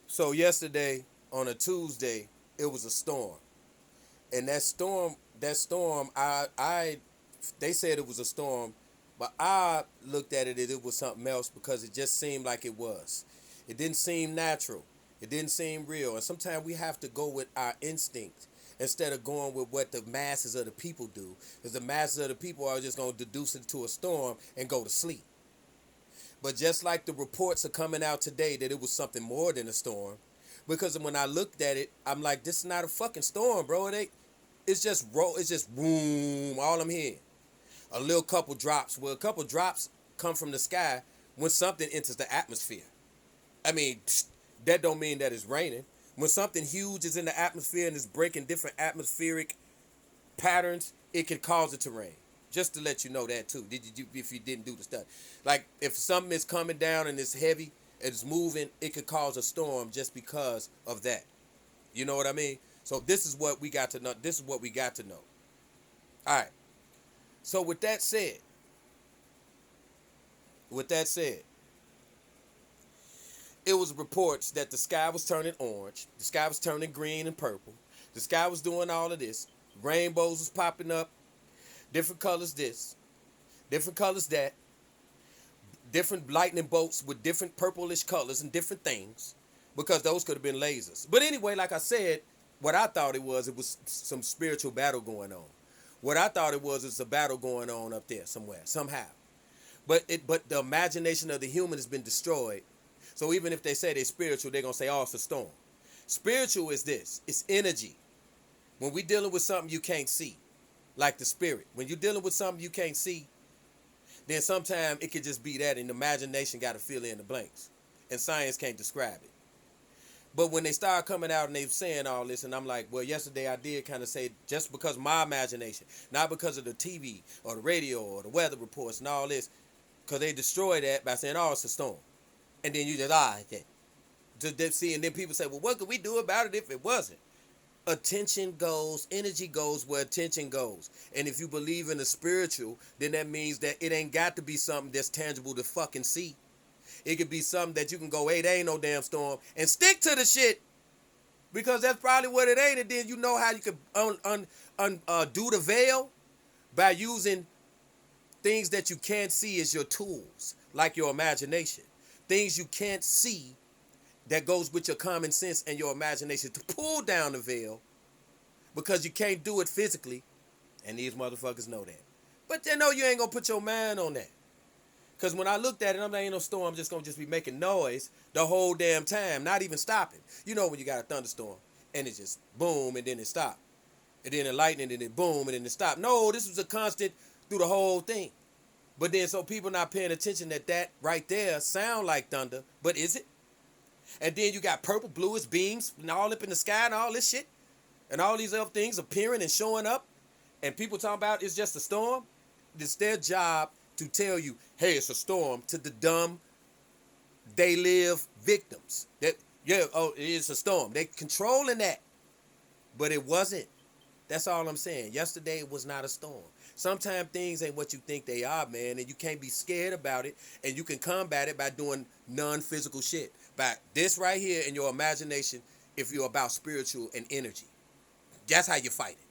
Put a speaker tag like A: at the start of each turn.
A: So yesterday on a Tuesday, it was a storm, and that storm, they said it was a storm, but I looked at it and it was something else because it just seemed like it was. It didn't seem natural. It didn't seem real. And sometimes we have to go with our instinct instead of going with what the masses of the people do, because the masses of the people are just going to deduce it to a storm and go to sleep. But just like the reports are coming out today that it was something more than a storm, because when I looked at it, I'm like, this is not a fucking storm, bro. It's just roll. It's just boom. All I'm hearing, a little couple drops. Well, a couple drops come from the sky when something enters the atmosphere. I mean, that don't mean that it's raining. When something huge is in the atmosphere and is breaking different atmospheric patterns, it can cause it to rain. Just to let you know that too. If you didn't do the stuff, like if something is coming down and it's heavy, it's moving, it could cause a storm just because of that. You know what I mean? So this is what we got to know. This is what we got to know. All right. So with that said, it was reports that the sky was turning orange, the sky was turning green and purple, the sky was doing all of this, rainbows was popping up, different colors this, different colors that, different lightning bolts with different purplish colors and different things, because those could have been lasers. But anyway, like I said, what I thought it was some spiritual battle going on. What I thought it was a battle going on up there somewhere, somehow. But the imagination of the human has been destroyed. So even if they say they're spiritual, they're gonna say, oh, it's a storm. Spiritual is this. It's energy. When we're dealing with something you can't see, like the spirit. When you're dealing with something you can't see, then sometimes it could just be that, and the imagination got to fill in the blanks. And science can't describe it. But when they start coming out and they saying all this, and I'm like, well, yesterday I did kind of say, just because of my imagination, not because of the TV or the radio or the weather reports and all this, because they destroy that by saying, oh, it's a storm. And then you just, that. See, and then people say, well, what could we do about it if it wasn't? Attention goes, energy goes where attention goes. And if you believe in the spiritual, then that means that it ain't got to be something that's tangible to fucking see. It could be something that you can go, hey, there ain't no damn storm, and stick to the shit, because that's probably what it ain't. And then you know how you can do the veil by using things that you can't see as your tools, like your imagination. Things you can't see that goes with your common sense and your imagination to pull down the veil, because you can't do it physically, and these motherfuckers know that. But they know you ain't gonna put your mind on that. Because when I looked at it, I'm like, ain't no storm, I'm just gonna be making noise the whole damn time, not even stopping. You know when you got a thunderstorm and it just boom and then it stopped. And then the lightning and then boom and then it stopped. No, this was a constant through the whole thing. But then so people not paying attention that right there sound like thunder, but is it? And then you got purple, bluish beams and all up in the sky and all this shit. And all these other things appearing and showing up. And people talking about it's just a storm. It's their job to tell you, hey, it's a storm, to the dumb, they live victims. That, yeah, oh, it is a storm. They controlling that. But it wasn't. That's all I'm saying. Yesterday it was not a storm. Sometimes things ain't what you think they are, man, and you can't be scared about it, and you can combat it by doing non-physical shit. By this right here in your imagination, if you're about spiritual and energy. That's how you fight it.